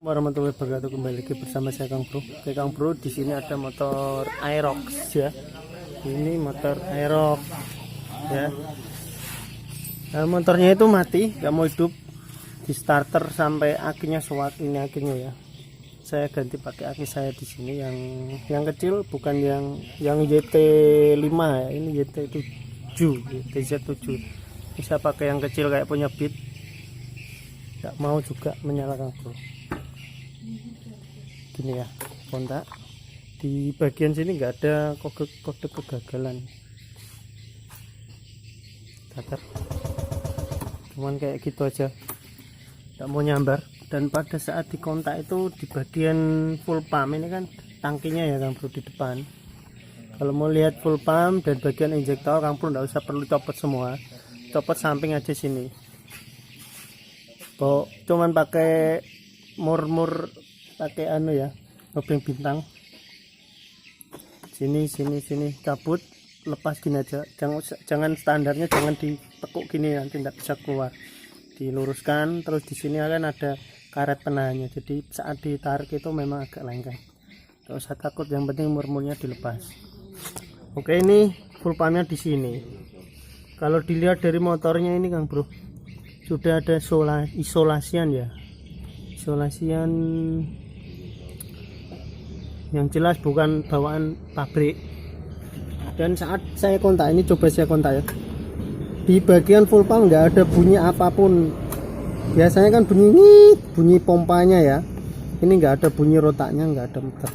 Warahmatullahi wabarakatuh, kembali lagi bersama saya Kang Bro. Oke Kang Bro, di sini ada motor Aerox ya. Ini motor Aerox ya. Nah, motornya itu mati, nggak mau hidup. Di starter sampai akinya soak, ini akinya ya. Saya ganti pakai aki saya di sini yang kecil, bukan yang YT5 ya. Ini YT7, YTZ7. Bisa pakai yang kecil kayak punya Beat. Nggak mau juga menyala Kang Bro. Gini ya, kontak di bagian sini nggak ada kode kegagalan, datar cuman kayak gitu aja, nggak mau nyambar. Dan pada saat dikontak itu di bagian full pump ini kan tangkinya ya Kang Bro di depan. Kalau mau lihat full pump dan bagian injektor Kang Bro nggak usah perlu copot semua, copot samping aja sini. Cuman pakai mur pakai anu ya, obeng bintang sini cabut, lepas gini aja, jangan standarnya jangan ditekuk gini, nanti tidak bisa keluar. Diluruskan terus, di sini akan ada karet penahannya, jadi saat ditarik itu memang agak lengket. Tidak usah takut, yang penting murmurnya dilepas. Oke, ini full pumpnya di sini. Kalau dilihat dari motornya ini Kang Bro, sudah ada isolasian ya, isolasian yang jelas bukan bawaan pabrik. Dan saat saya kontak ini, coba saya kontak ya, di bagian full pump nggak ada bunyi apapun. Biasanya kan bunyi pompanya ya, ini nggak ada bunyi rotaknya, nggak ada muter.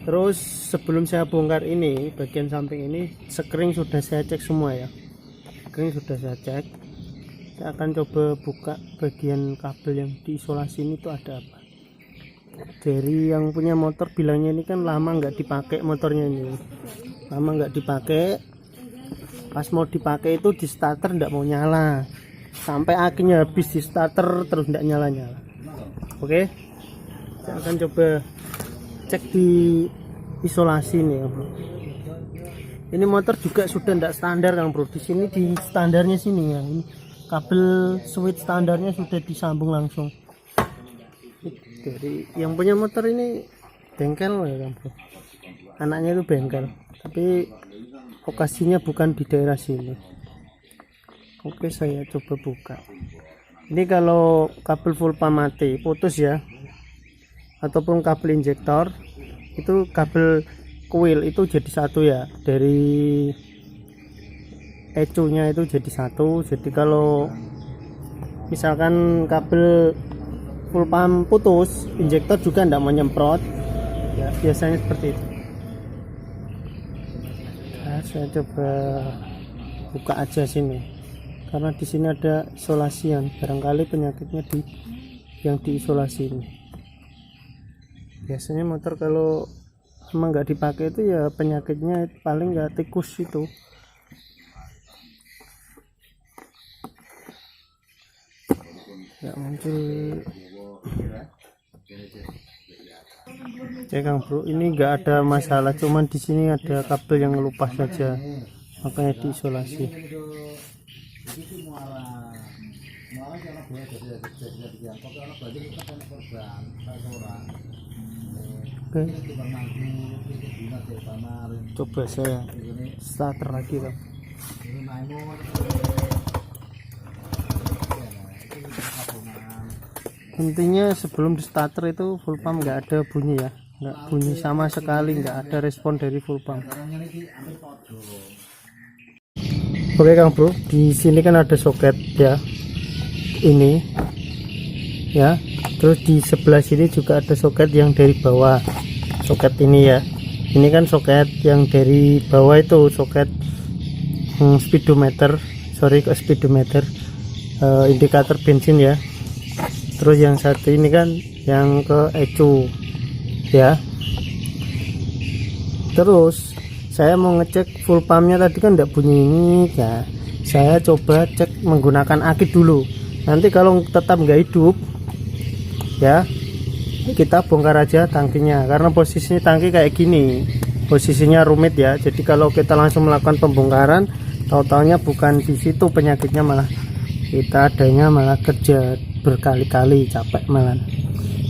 Terus sebelum saya bongkar ini bagian samping ini, sekring sudah saya cek semua ya, sekring sudah saya cek. Saya akan coba buka bagian kabel yang diisolasi ini, tuh ada apa. Dari yang punya motor bilangnya ini kan lama nggak dipakai, motornya ini lama nggak dipakai. Pas mau dipakai itu di starter nggak mau nyala, sampai akinya habis di starter terus nggak nyala. Oke, saya akan coba cek di isolasi nih Bro. Ini motor juga sudah nggak standar Kang Bro. Di sini di standarnya sini ya, ini kabel switch standarnya sudah disambung langsung. Dari yang punya motor ini bengkel ya Kang Bro, anaknya itu bengkel, tapi lokasinya bukan di daerah sini. Oke, saya coba buka. Ini kalau kabel full pump mati, putus ya, ataupun kabel injektor, itu kabel kuil itu jadi satu ya, dari ECU-nya itu jadi satu. Jadi kalau misalkan kabel full pump putus, injektor juga tidak mau nyemprot ya, biasanya seperti itu. Nah, saya coba buka aja sini, karena di sini ada isolasian, barangkali penyakitnya di yang diisolasi ini. Biasanya motor kalau emang nggak dipakai itu ya penyakitnya paling nggak tikus itu. Nggak muncul. Oke Kang Bro, ini enggak ada masalah, cuman di sini ada kabel yang lepas saja, makanya diisolasi. Oke, coba saya starter lagi Kang. Intinya sebelum di starter itu full pump nggak ada bunyi ya, nggak bunyi sama sekali, nggak ada respon dari full pump. Oke Kang Bro, di sini kan ada soket ya, ini ya, terus di sebelah sini juga ada soket yang dari bawah, soket ini ya. Ini kan soket yang dari bawah itu soket speedometer, indikator bensin ya. Terus yang satu ini kan yang ke ECU ya. Terus saya mau ngecek full pumpnya, tadi kan tidak bunyi ini ya. Saya coba cek menggunakan aki dulu. Nanti kalau tetap nggak hidup ya, kita bongkar aja tangkinya, karena posisinya tangki kayak gini, posisinya rumit ya. Jadi kalau kita langsung melakukan pembongkaran, tahu-taunya bukan di situ penyakitnya, malah kita adanya malah kerja berkali-kali, capek malah.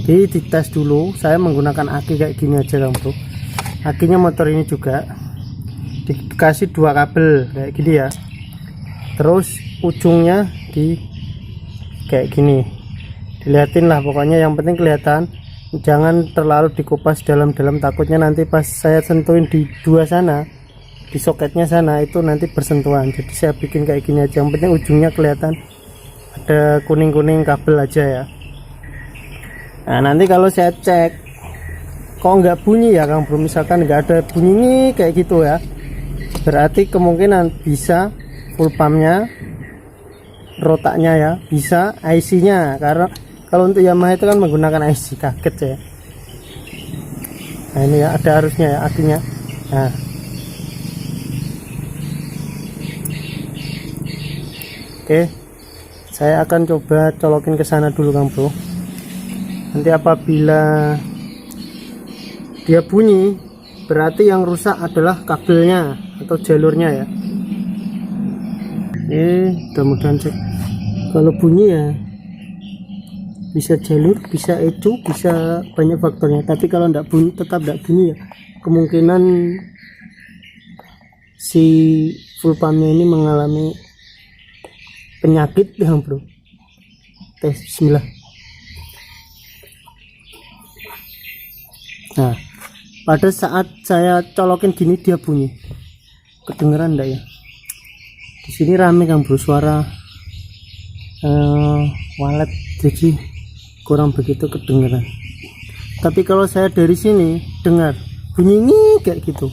Jadi dites dulu, saya menggunakan aki kayak gini aja Kang Bro. Akinya motor ini juga dikasih 2 kabel kayak gini ya, terus ujungnya di kayak gini, dilihatin lah pokoknya, yang penting kelihatan, jangan terlalu dikupas dalam-dalam, takutnya nanti pas saya sentuhin di 2 sana, di soketnya sana, itu nanti bersentuhan. Jadi saya bikin kayak gini aja, yang penting ujungnya kelihatan ada kuning-kuning kabel aja ya. Nah nanti kalau saya cek kok nggak bunyi ya Kang Bro, misalkan nggak ada bunyinya kayak gitu ya, berarti kemungkinan bisa full pumpnya, rotaknya ya, bisa IC nya, karena kalau untuk Yamaha itu kan menggunakan IC, kaget ya. Nah ini ya, ada harusnya ya akinya. Nah oke, saya akan coba colokin ke sana dulu Kang Bro. Nanti apabila dia bunyi, berarti yang rusak adalah kabelnya atau jalurnya ya. Mudah-mudahan cek. Kalau bunyi ya bisa jalur, bisa ecu, bisa banyak faktornya. Tapi kalau tidak bunyi, tetap tidak bunyi ya, kemungkinan si full pumpnya ini mengalami penyakit ya Bro. Tes bismillah. Nah pada saat saya colokin gini dia bunyi, kedengeran enggak ya? Di sini rame Kang Bro, suara walet, jadi kurang begitu kedengeran. Tapi kalau saya dari sini dengar bunyi ini kayak gitu.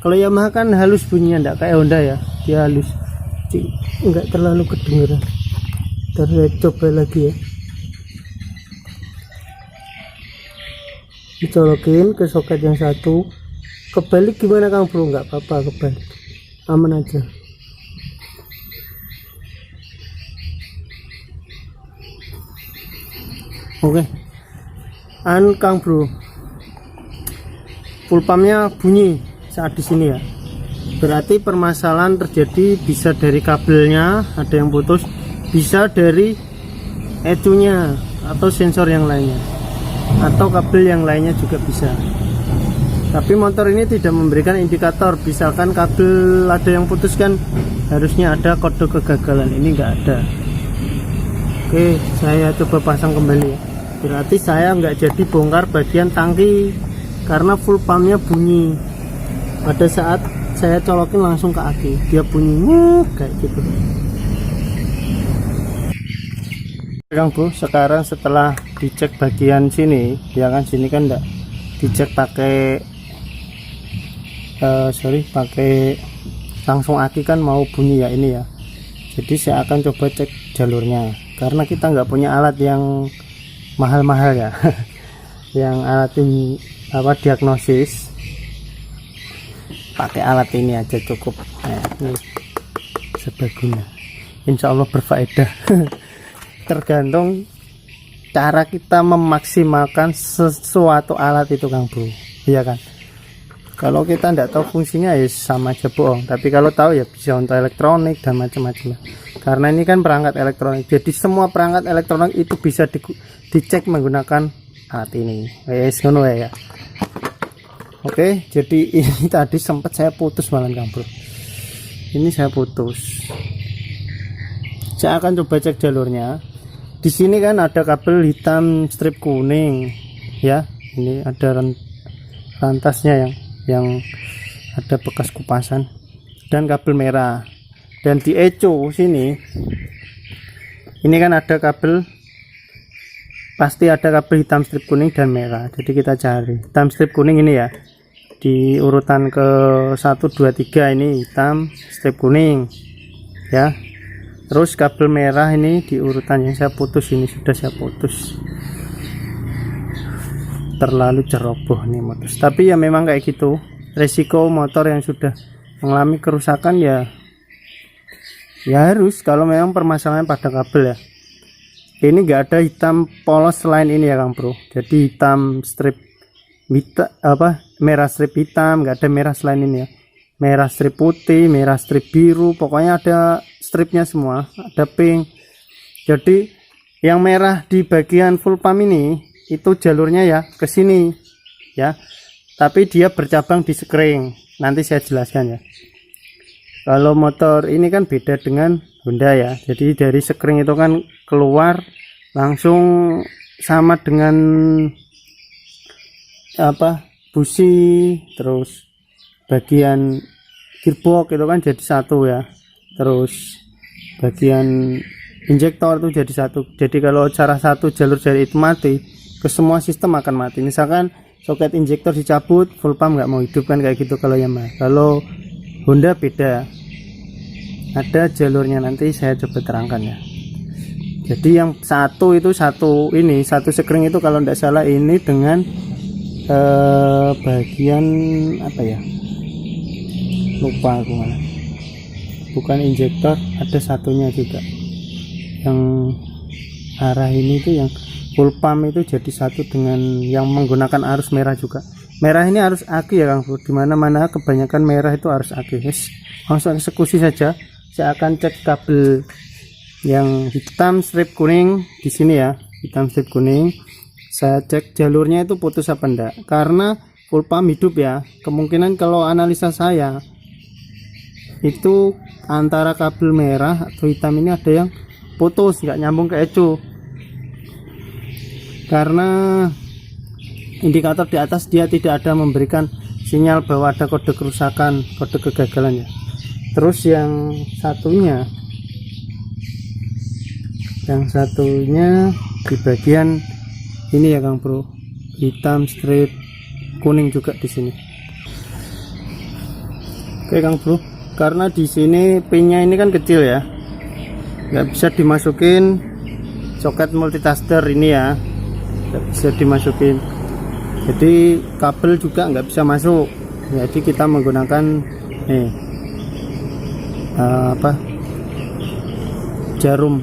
Kalau Yamaha kan halus bunyinya, enggak kayak Honda ya, dia halus, enggak terlalu kedengeran. Ntar saya coba lagi ya, dicolokin ke soket yang satu. Kebalik gimana Kang Bro? Enggak apa-apa, kebalik aman aja. Oke, Kang Bro, full pumpnya bunyi saat di sini ya, berarti permasalahan terjadi bisa dari kabelnya ada yang putus, bisa dari ecunya atau sensor yang lainnya, atau kabel yang lainnya juga bisa. Tapi motor ini tidak memberikan indikator, misalkan kabel ada yang putus kan harusnya ada kode kegagalan, ini enggak ada. Oke, saya coba pasang kembali ya. Berarti saya nggak jadi bongkar bagian tangki karena full pumpnya bunyi. Pada saat saya colokin langsung ke aki, dia bunyi kayak gitu. Kang Bro, sekarang setelah dicek bagian sini, ya kan sini kan enggak dicek pakai pakai langsung aki kan mau bunyi ya ini ya. Jadi saya akan coba cek jalurnya, karena kita nggak punya alat yang mahal-mahal ya yang alat ini apa diagnosis, pakai alat ini aja cukup. Nah, ini sebaguna, insya Allah berfaedah tergantung cara kita memaksimalkan sesuatu alat itu Kang Bro, iya kan. Kalau kita tidak tahu fungsinya ya sama aja bohong, tapi kalau tahu ya bisa untuk elektronik dan macam-macam. Karena ini kan perangkat elektronik, jadi semua perangkat elektronik itu bisa dicek menggunakan alat ini. Ngono ya. Oke, jadi ini tadi sempat saya putus malam Kang Bro. Ini saya putus. Saya akan coba cek jalurnya. Di sini kan ada kabel hitam strip kuning, ya. Ini ada rantasnya yang ada bekas kupasan, dan kabel merah. Dan di eco sini ini kan ada kabel, pasti ada kabel hitam strip kuning dan merah. Jadi kita cari hitam strip kuning ini ya, di urutan ke 1 2 3 ini hitam strip kuning ya. Terus kabel merah ini di urutan yang saya putus, ini sudah saya putus. Terlalu ceroboh nih motor, tapi ya memang kayak gitu resiko motor yang sudah mengalami kerusakan ya harus, kalau memang permasalahan pada kabel ya. Ini enggak ada hitam polos selain ini ya Kang Bro, jadi hitam strip merah strip hitam, enggak ada merah selain ini ya. Merah strip putih, merah strip biru, pokoknya ada stripnya semua, ada pink. Jadi Yang merah di bagian full pump ini itu jalurnya ya ke sini ya, tapi dia bercabang di sekring. Nanti saya jelaskan ya. Kalau motor ini kan beda dengan Honda ya, jadi dari sekring itu kan keluar langsung sama dengan apa, busi, terus bagian gearbox itu kan jadi satu ya, terus bagian injektor itu jadi satu. Jadi kalau cara satu jalur dari itu mati, ke semua sistem akan mati. Misalkan soket injektor dicabut, full pump nggak mau hidup kan, kayak gitu kalau Yamaha. Kalau Honda beda, ada jalurnya, nanti saya coba terangkan ya. Jadi yang satu itu satu sekring itu kalau tidak salah ini dengan bagian apa ya, lupa aku mana, bukan injektor, ada satunya juga yang arah ini tuh, yang full pump itu jadi satu dengan yang menggunakan arus merah juga. Merah ini arus aki ya Kang Bro, dimana-mana kebanyakan merah itu arus aki. Langsung eksekusi saja. Saya akan cek kabel yang hitam strip kuning di sini ya, hitam strip kuning. Saya cek jalurnya itu putus apa enggak, karena full pump hidup ya. Kemungkinan kalau analisa saya itu antara kabel merah atau hitam ini ada yang putus, nggak nyambung ke ecu, karena indikator di atas dia tidak ada memberikan sinyal bahwa ada kode kerusakan, kode kegagalan ya. Terus yang satunya di bagian ini ya Kang Bro, hitam strip kuning juga di sini. Oke Kang Bro, karena di sini pinnya ini kan kecil ya, nggak bisa dimasukin soket multitasker ini ya, nggak bisa dimasukin, jadi kabel juga nggak bisa masuk. Jadi kita menggunakan jarum.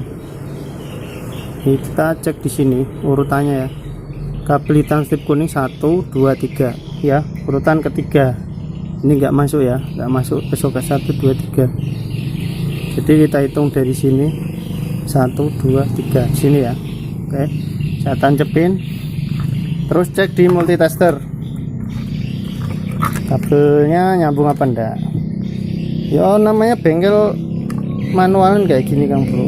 Ini kita cek di sini urutannya ya, kabel hitam strip kuning 1 2 3 ya, urutan ketiga ini nggak masuk ya, nggak masuk ke soket 1 2 3. Jadi kita hitung dari sini 1 2 3 sini ya. Oke, saya tancepin, terus cek di multitasker kabelnya nyambung apa enggak ya. Namanya bengkel manualan kayak gini Kang Bro,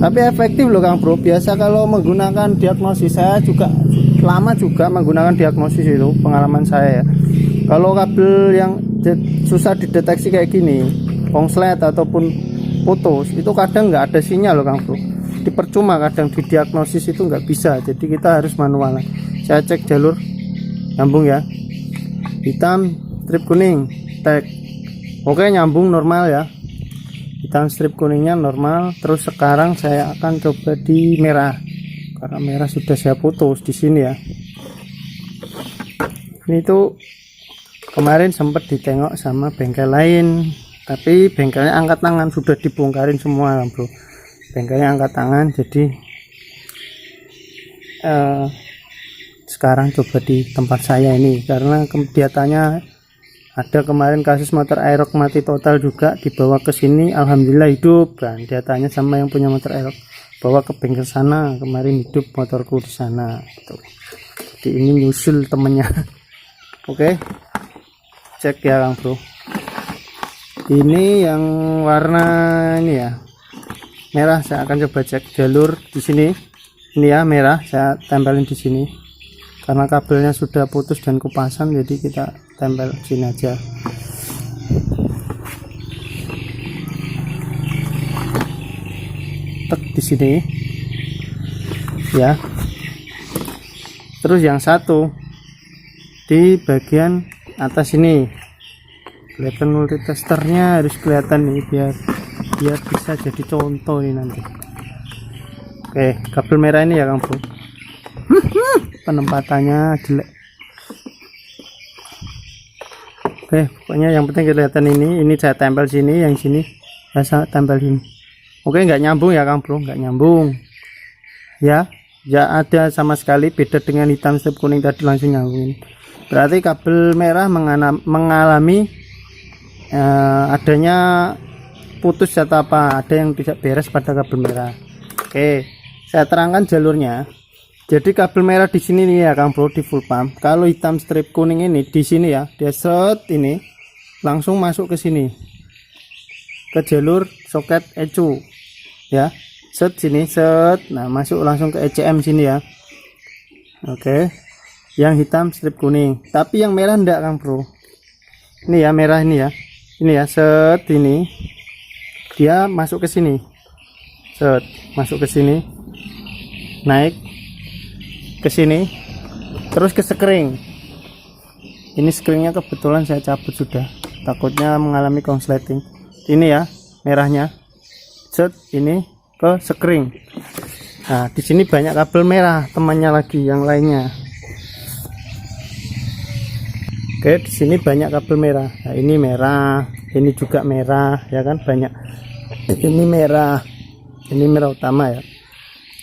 tapi efektif loh Kang Bro. Biasa kalau menggunakan diagnosis, saya juga lama juga menggunakan diagnosis itu, pengalaman saya ya. Kalau kabel yang susah dideteksi kayak gini, konslet ataupun putus, itu kadang nggak ada sinyal loh Kang Bro. Dipercuma kadang di diagnosis itu nggak bisa, jadi kita harus manual. Saya cek jalur nyambung ya, hitam strip kuning tag, oke nyambung normal ya, hitam strip kuningnya normal. Terus sekarang saya akan coba di merah, karena merah sudah saya putus di sini ya. Ini tuh kemarin sempat ditengok sama bengkel lain, tapi bengkelnya angkat tangan, sudah dibongkarin semua Bro. Bengkelnya angkat tangan, jadi sekarang coba di tempat saya ini, karena kelihatannya ada kemarin kasus motor Aerox mati total juga, dibawa ke sini alhamdulillah hidup kan. Dia tanya sama yang punya motor Aerox, bawa ke bengkel sana, kemarin hidup motorku di sana gitu. Jadi ini nyusul temennya. Oke, cek ya Kang Bro. Ini yang warna ini ya, merah. Saya akan coba cek jalur di sini. Ini ya merah, saya tempelin di sini. Karena kabelnya sudah putus dan kupasan, jadi kita tempel sini aja. Tek di sini. Ya. Terus yang satu di bagian atas ini. Kelihatan multitasternya harus kelihatan nih, biar bisa jadi contoh nih nanti. Oke, kabel merah ini ya Kang Bro. Penempatannya jelek. Oke, pokoknya yang penting kelihatan ini saya tempel sini, yang sini saya tempel sini. Oke, nggak nyambung ya Kang Bro, nggak nyambung ya, nggak ada sama sekali. Beda dengan hitam strip kuning tadi langsung nyambung. Berarti kabel merah mengalami adanya putus atau apa, ada yang tidak beres pada kabel merah. Oke, Saya terangkan jalurnya. Jadi kabel merah di sini nih ya Kang Bro, di full pump. Kalau hitam strip kuning ini di sini ya, dia set ini langsung masuk ke sini, ke jalur soket ECU ya, set sini set, nah masuk langsung ke ECM sini ya. Oke, yang hitam strip kuning, tapi yang merah enggak Kang Bro. Ini ya merah ini ya set ini dia masuk ke sini, set masuk ke sini, naik ke sini, terus ke sekring. Ini skringnya kebetulan saya cabut sudah, takutnya mengalami konsleting. Ini ya merahnya, set ini ke sekring. Nah di sini banyak kabel merah temannya lagi yang lainnya. Oke, di sini banyak kabel merah. Nah ini merah, ini juga merah ya kan, banyak. Ini merah utama ya.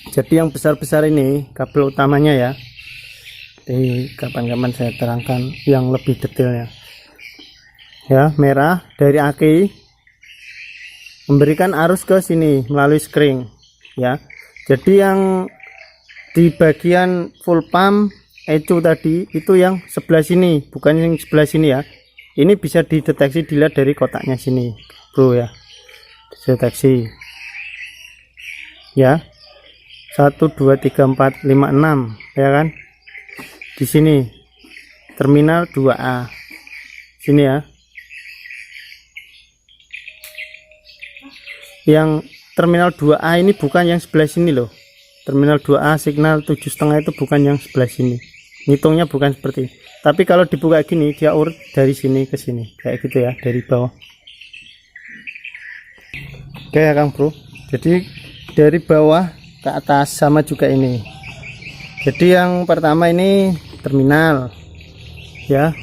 Jadi yang besar-besar ini kabel utamanya ya. Jadi kapan-kapan saya terangkan yang lebih detailnya. Ya, merah dari aki memberikan arus ke sini melalui skring ya. Jadi yang di bagian full pump ECU tadi itu yang sebelah sini, bukan yang sebelah sini ya. Ini bisa dideteksi dilihat dari kotaknya sini, Bro ya. Deteksi. Ya. 1 2 3 4 5 6 ya kan, di sini terminal 2A sini ya. Yang terminal 2A ini bukan yang sebelah sini loh. Terminal 2A signal 7,5 itu bukan yang sebelah sini, ngitungnya bukan seperti ini. Tapi kalau dibuka gini dia urut dari sini ke sini kayak gitu ya, dari bawah. Oke ya Kang Bro, jadi dari bawah ke atas sama juga ini. Jadi yang pertama ini terminal ya,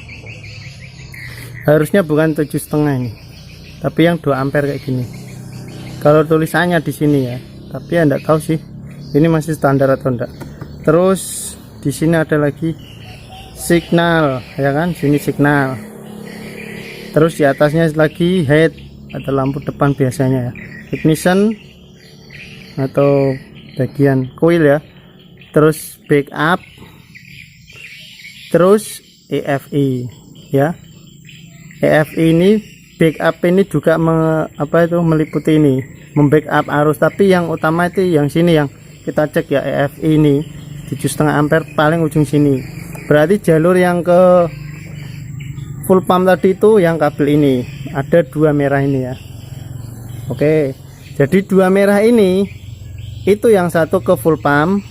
harusnya bukan 7,5 ini, tapi yang 2 ampere kayak gini kalau tulisannya di sini ya, tapi ya enggak tahu sih ini masih standar atau enggak. Terus di sini ada lagi signal ya kan, sini signal. Terus di atasnya lagi head, ada lampu depan biasanya ya, ignition atau bagian coil ya, terus backup, terus EFI ya. EFI ini backup ini juga meliputi ini, membackup arus, tapi yang utama itu yang sini yang kita cek ya, EFI ini 7,5 ampere paling ujung sini. Berarti jalur yang ke full pump tadi itu yang kabel ini ada 2 merah ini ya. Oke, jadi 2 merah ini itu yang satu ke full pump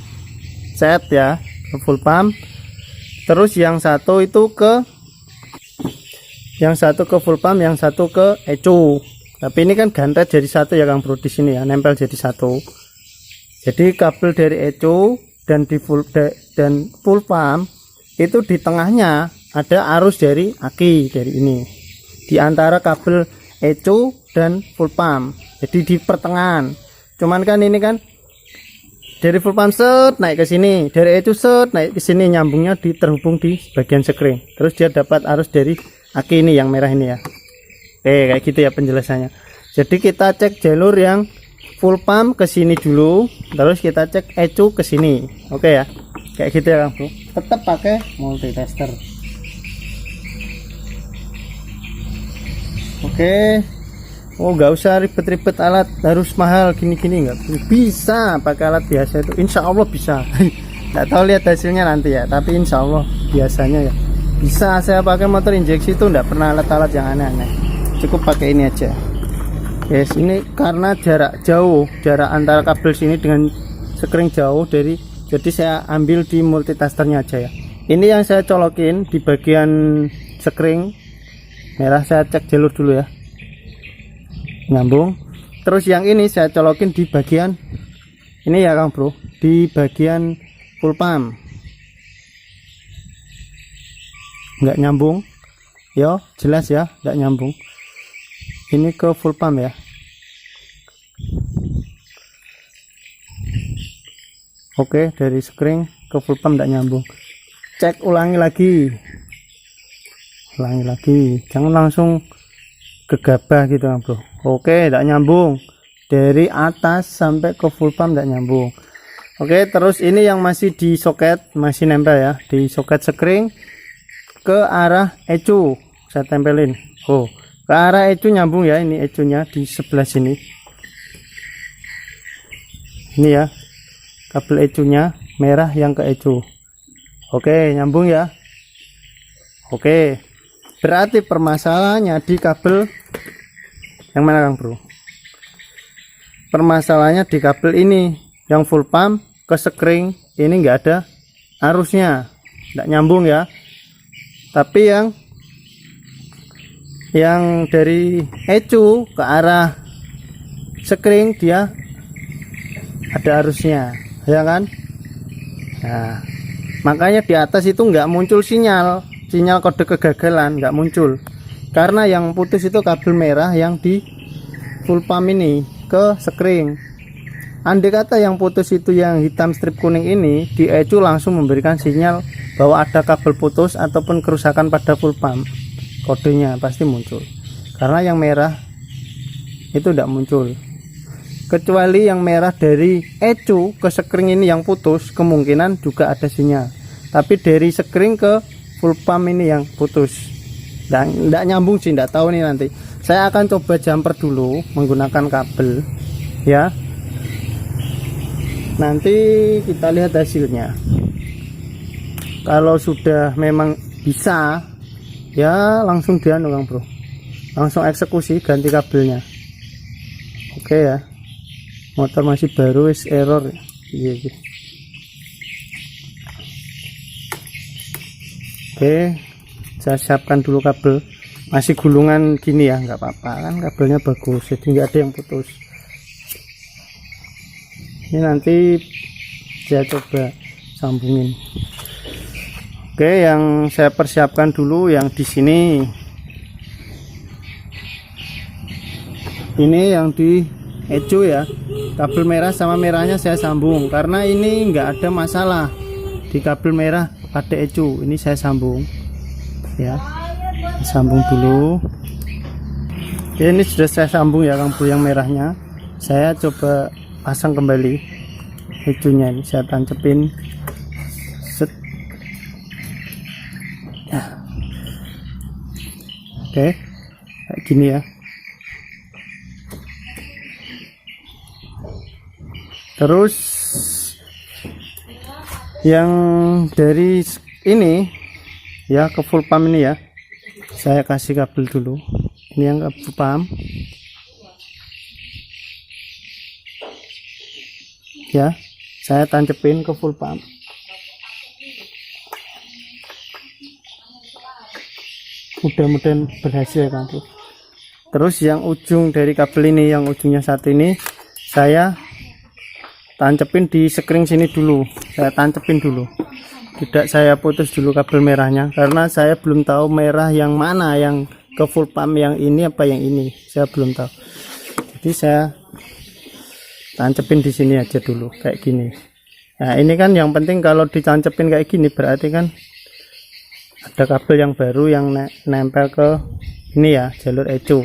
set ya, ke full pump. Terus yang satu itu ke full pump, yang satu ke ECU. Tapi ini kan gantret jadi satu ya Kang Bro, di sini ya nempel jadi satu. Jadi kabel dari ECU dan full pump itu di tengahnya ada arus dari aki dari ini, di antara kabel ECU dan full pump. Jadi di pertengahan. Cuman kan ini kan dari full pump set naik ke sini, dari ECU set naik ke sini, nyambungnya terhubung di bagian sekring. Terus dia dapat arus dari aki ini yang merah ini ya. Oke, kayak gitu ya penjelasannya. Jadi kita cek jalur yang full pump ke sini dulu, terus kita cek ECU ke sini. Oke ya. Kayak gitu ya Kang Bro. Tetap pakai multitester. Oke. Oh, nggak usah ribet-ribet alat harus mahal gini-gini, nggak bisa pakai alat biasa itu, insya Allah bisa. Nggak tahu lihat hasilnya nanti ya, tapi insya Allah biasanya ya bisa. Saya pakai motor injeksi itu nggak pernah alat-alat yang aneh-aneh, cukup pakai ini aja. Yes, ini karena jarak jauh, jarak antara kabel sini dengan sekring jauh, jadi saya ambil di multitesternya aja ya. Ini yang saya colokin di bagian sekring merah, saya cek jalur dulu ya, nyambung. Terus yang ini saya colokin di bagian ini ya Kang Bro, di bagian full pump. Nggak nyambung yo, jelas ya nggak nyambung. Ini ke full pump ya. Oke, dari sekring ke full pump nggak nyambung. Cek ulangi lagi, jangan langsung gegabah gitu Kang Bro. Oke, tidak nyambung, dari atas sampai ke full pump tidak nyambung. Oke, terus ini yang masih di soket, masih nempel ya, di soket sekring ke arah ecu. Saya tempelin. Oh, ke arah ecu nyambung ya, ini ecunya di sebelah sini. Ini ya, kabel ecunya merah yang ke ecu. Oke, nyambung ya. Oke, berarti permasalahannya di kabel yang mana Kang Bro? Permasalahannya di kabel ini yang full pump ke sekring ini enggak ada arusnya, enggak nyambung ya. Tapi yang dari ecu ke arah sekring dia ada arusnya, ya kan? Nah, makanya di atas itu enggak muncul sinyal kode kegagalan, enggak muncul. Karena yang putus itu kabel merah yang di full pump ini ke sekring. Andai kata yang putus itu yang hitam strip kuning ini, di ecu langsung memberikan sinyal bahwa ada kabel putus ataupun kerusakan pada full pump. Kodenya pasti muncul. Karena yang merah itu tidak muncul. Kecuali yang merah dari ecu ke sekring ini yang putus, kemungkinan juga ada sinyal. Tapi dari sekring ke full pump ini yang putus. Dan tidak nyambung sih, tidak tahu nih nanti. Saya akan coba jumper dulu menggunakan kabel ya. Nanti kita lihat hasilnya. Kalau sudah memang bisa ya langsung dianu Kang Bro, langsung eksekusi ganti kabelnya. Oke ya, motor masih baru, is error. Iya. Oke, saya siapkan dulu kabel. Masih gulungan gini ya, nggak apa-apa kan, kabelnya bagus, jadi nggak ada yang putus. Ini nanti saya coba sambungin. Oke, yang saya persiapkan dulu yang di sini. Ini yang di ecu ya, kabel merah sama merahnya saya sambung karena ini nggak ada masalah di kabel merah pada ecu. Ini saya sambung ya, sambung dulu. Oke, ini sudah saya sambung ya Kang Bro, yang merahnya saya coba pasang kembali ecunya. Ini saya tancepin set. Oke, kayak gini ya. Terus yang dari ini ya ke full pump ini ya, saya kasih kabel dulu. Ini yang ke full pump ya, saya tancepin ke full pump. Mudah-mudahan berhasil kan tuh. Terus yang ujung dari kabel ini, yang ujungnya satu ini saya tancepin di sekring sini dulu. Saya tancepin dulu, tidak saya putus dulu kabel merahnya karena saya belum tahu merah yang mana, yang ke full pump yang ini apa yang ini, saya belum tahu. Jadi saya tancepin di sini aja dulu kayak gini. Nah ini kan yang penting, kalau ditancepin kayak gini berarti kan ada kabel yang baru yang nempel ke ini ya, jalur ecu.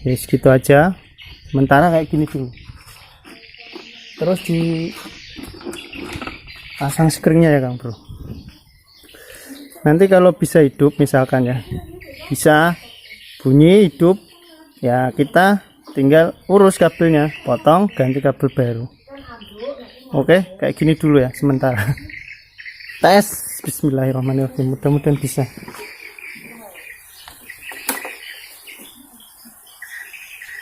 Ya segitu aja sementara kayak gini dulu. Terus di pasang skringnya ya Kang Bro. Nanti kalau bisa hidup misalkan ya, bisa bunyi hidup ya, kita tinggal urus kabelnya, potong, ganti kabel baru. Oke, kayak gini dulu ya sementara. Tes. Bismillahirrahmanirrahim, mudah-mudahan bisa.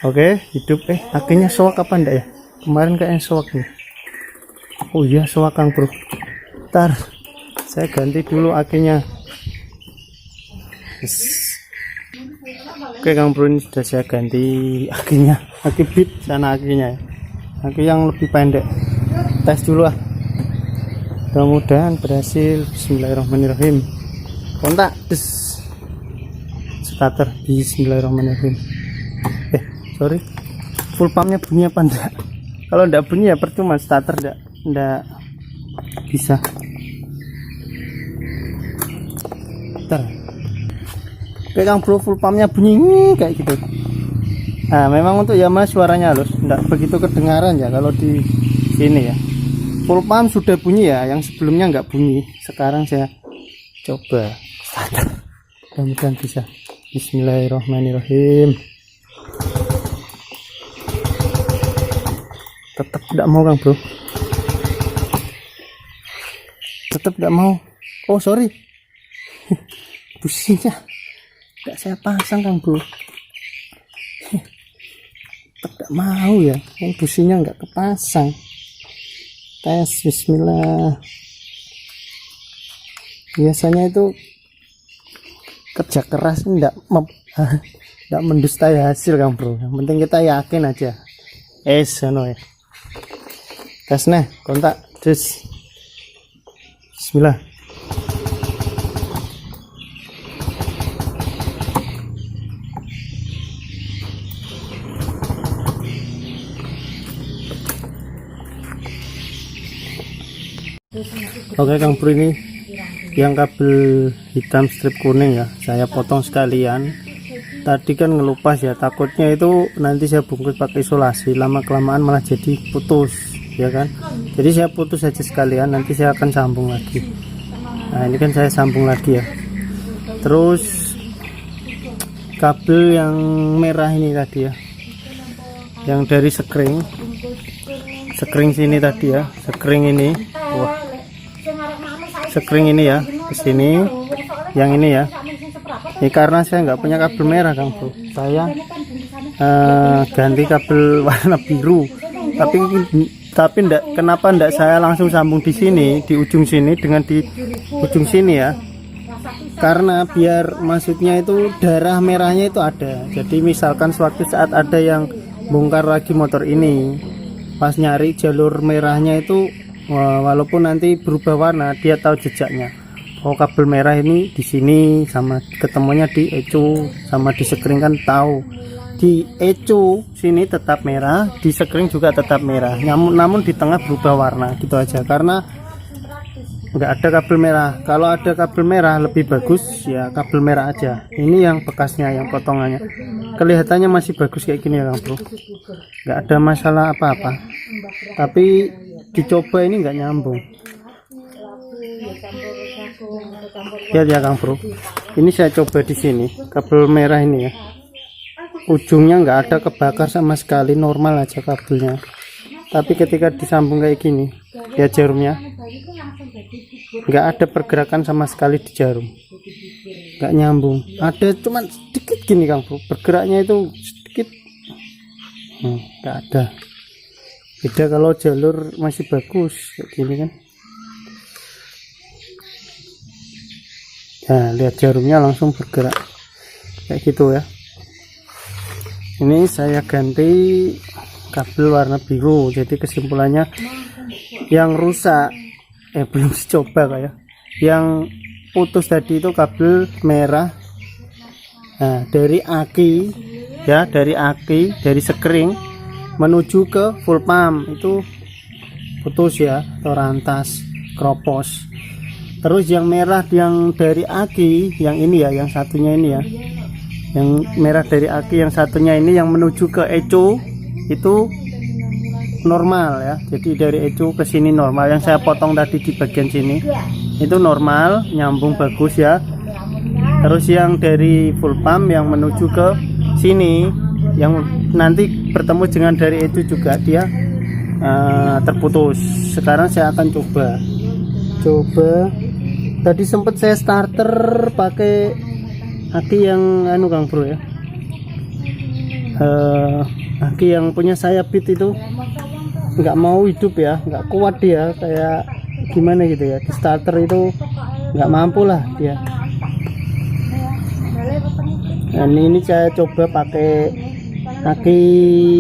Oke, hidup. Akhirnya soak apa enggak ya? Kemarin kayaknya soak nih. Oh iya soak Kang Bro. Ntar saya ganti dulu akhirnya. Oke Kang Bro, ini sudah saya ganti akhirnya, aki bit sana akhirnya ya. Aki yang lebih pendek. Tes dulu ah. Mudah-mudahan berhasil. Bismillahirrahmanirrahim. Kontak des. Starter. Bismillahirrahmanirrahim. Sorry, full pumpnya bunyi apa enggak? Kalau enggak bunyi ya percuma, starter enggak bisa. Bentar. Oke Kang Bro, full pumpnya bunyi kayak gitu. Nah memang untuk Yamaha suaranya halus, enggak begitu kedengaran ya kalau di sini ya. full pump sudah bunyi ya, yang sebelumnya nggak bunyi. Sekarang saya coba mudah-mudahan bisa. Bismillahirrahmanirrahim. Tetap tidak mau Kang Bro, tetap tidak mau. Oh sorry, businya tidak saya pasang Kang Bro. Tetap tidak mau ya, yang businya nggak kepasang. Tes, bismillah. Biasanya itu kerja keras enggak mendustai hasil Kang Bro. Yang penting kita yakin aja. No ya. Tes nih, kontak terus. Bismillah. Oke Kang Bro, ini yang kabel hitam strip kuning ya, saya potong sekalian. Tadi kan ngelupas ya, takutnya itu nanti saya bungkus pakai isolasi, lama kelamaan malah jadi putus ya kan. Jadi saya putus saja sekalian, nanti saya akan sambung lagi. Nah ini kan saya sambung lagi ya. Terus kabel yang merah ini tadi ya, yang dari sekring sini tadi ya, sekring ini, wah, sekring ini ya, ke sini, yang ini ya. Ini karena saya nggak punya kabel merah Kang Bro, saya ganti kabel warna biru. Tapi enggak, kenapa enggak saya langsung sambung di sini, di ujung sini dengan di ujung sini ya? Karena biar maksudnya itu darah merahnya itu ada. Jadi misalkan suatu saat ada yang bongkar lagi motor ini, pas nyari jalur merahnya itu, walaupun nanti berubah warna, dia tahu jejaknya. Oh kabel merah ini di sini, sama ketemunya di ecu, sama di sekring kan tahu. Di ecu sini tetap merah, di sekring juga tetap merah. Namun di tengah berubah warna gitu aja. Karena nggak ada kabel merah. Kalau ada kabel merah lebih bagus ya kabel merah aja. Ini yang bekasnya, yang potongannya. Kelihatannya masih bagus kayak gini ya Kang Bro. Nggak ada masalah apa-apa. Tapi dicoba ini nggak nyambung. Lihat ya Kang Bro, ini saya coba di sini kabel merah ini ya, ujungnya nggak ada kebakar sama sekali, normal aja kabelnya. Tapi ketika disambung kayak gini ya, jarumnya nggak ada pergerakan sama sekali di jarum, nggak nyambung. Ada cuman sedikit gini Kang Bro, bergeraknya itu sedikit, nggak ada. Beda kalau jalur masih bagus kayak gini kan. Nah lihat jarumnya langsung bergerak kayak gitu ya. Ini saya ganti kabel warna biru, jadi kesimpulannya yang rusak belum dicoba kayak yang putus tadi itu kabel merah. Nah dari aki ya, dari sekring menuju ke full pump itu putus ya, atau rantas kropos. Terus yang merah yang dari aki, yang ini ya, yang satunya ini ya, yang merah dari aki, yang satunya ini yang menuju ke ecu itu normal ya. Jadi dari ecu ke sini normal. Yang saya potong tadi di bagian sini itu normal, nyambung bagus ya. Terus yang dari full pump yang menuju ke sini, yang nanti bertemu dengan dari ecu juga, dia terputus. Sekarang saya akan coba. Tadi sempat saya starter pakai aki yang anu Kang Bro ya, aki yang punya sayap pit itu nggak mau hidup ya, nggak kuat dia, kayak gimana gitu ya, di starter itu nggak mampu lah dia. Dan ini saya coba pakai aki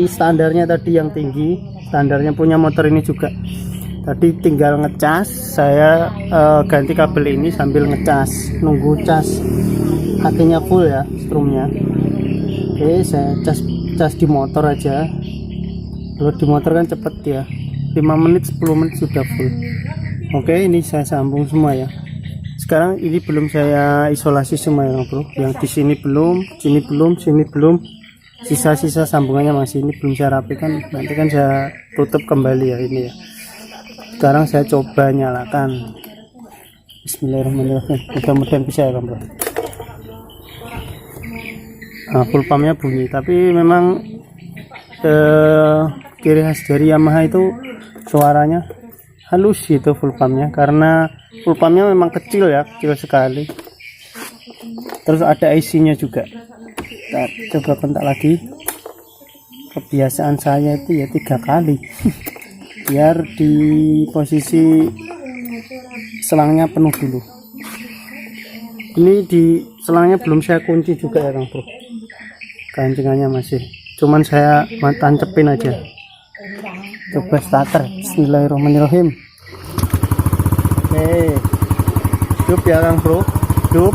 standarnya tadi, yang tinggi, standarnya punya motor ini juga. Tadi tinggal ngecas, saya ganti kabel ini sambil ngecas, nunggu cas akhirnya full ya strumnya. Oke, saya cas di motor aja. Kalau di motor kan cepet ya, 5 menit 10 menit sudah full. Oke, ini saya sambung semua ya. Sekarang ini belum saya isolasi semua ya Bro, yang di sini belum, sini belum, sisa-sisa sambungannya masih, ini belum saya rapikan, nanti kan saya tutup kembali ya ini ya. Sekarang saya coba nyalakan. Bismillahirrahmanirrahim. Mudah-mudahan bisa ya, bro. Nah, full pumpnya bunyi, tapi memang ciri khas dari Yamaha itu suaranya halus gitu full pumpnya, karena full pumpnya memang kecil ya, kecil sekali. Terus ada IC nya juga. Kita coba kontak lagi. Kebiasaan saya itu ya 3 kali biar di posisi selangnya penuh dulu. Ini di selangnya belum saya kunci juga ya, Kang Bro. Gancingannya masih, cuman saya tancepin aja. Coba starter. Bismillahirrahmanirrahim. Oke, hidup ya Kang Bro, hidup.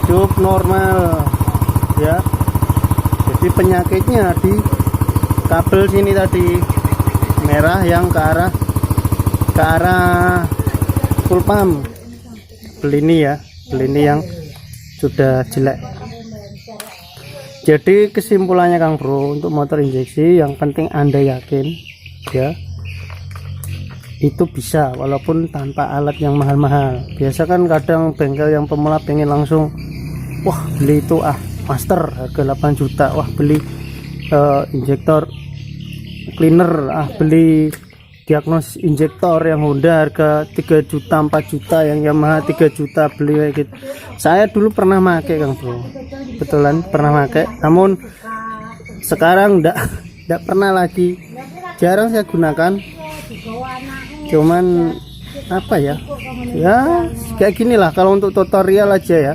Hidup normal ya. Jadi penyakitnya di kabel sini tadi merah yang ke arah full pump. Beli ini yang sudah jelek. Jadi kesimpulannya Kang Bro, untuk motor injeksi yang penting Anda yakin ya, itu bisa walaupun tanpa alat yang mahal-mahal. Biasa kan kadang bengkel yang pemula pengen langsung, wah beli itu master harga 8 juta, wah beli injektor cleaner, beli diagnos injektor yang Honda harga 3 juta 4 juta, yang Yamaha 3 juta, beli kayak gitu. Saya dulu pernah pakai Kang Bro, betulan pernah pakai, namun sekarang enggak pernah lagi, jarang saya gunakan. Cuman apa ya kayak gini lah, kalau untuk tutorial aja ya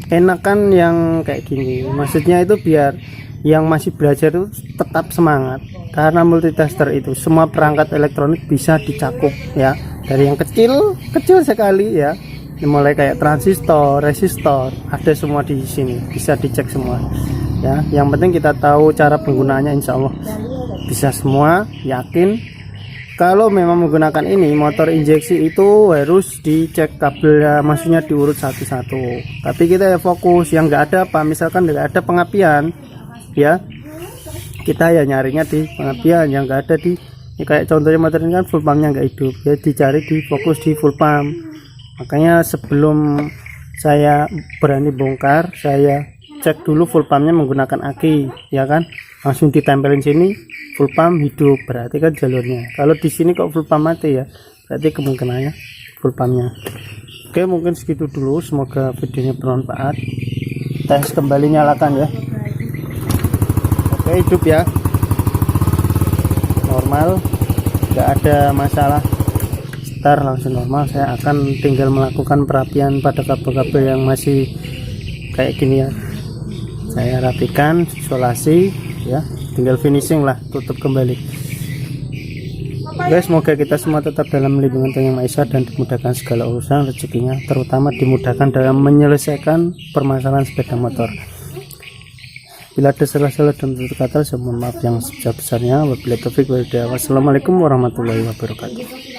enakan yang kayak gini. Maksudnya itu biar yang masih belajar itu tetap semangat, karena multitester itu semua perangkat elektronik bisa dicakup ya, dari yang kecil sekali ya, mulai kayak transistor, resistor, ada semua di sini, bisa dicek semua ya. Yang penting kita tahu cara penggunaannya, insya Allah bisa semua. Yakin kalau memang menggunakan ini motor injeksi itu harus dicek kabelnya, maksudnya diurut satu-satu. Tapi kita ya fokus yang enggak ada apa, misalkan enggak ada pengapian ya, kita ya nyarinya di pengapian yang enggak ada di ya, kayak contohnya motor ini kan full pumpnya enggak hidup ya, dicari di fokus di full pump. Makanya sebelum saya berani bongkar, saya cek dulu full pumpnya menggunakan aki ya kan, langsung ditempelin sini full pump hidup, berarti kan jalurnya. Kalau di sini kok full pump mati ya, berarti kemungkinannya full pumpnya. Oke, mungkin segitu dulu, semoga videonya bermanfaat. Tes kembali, nyalakan ya. Oke, hidup ya, normal, nggak ada masalah, start langsung normal. Saya akan tinggal melakukan perapian pada kabel-kabel yang masih kayak gini ya, saya rapikan, isolasi ya, tinggal finishing lah, tutup kembali. Guys, semoga kita semua tetap dalam lindungan Tuhan Yang Maha Esa dan dimudahkan segala urusan rezekinya, terutama dimudahkan dalam menyelesaikan permasalahan sepeda motor. Bila ada salah-salah dan tutur kata, saya mohon maaf yang sebesar-besarnya. Wabillahi taufiq wal hidayah. Wassalamualaikum warahmatullahi wabarakatuh.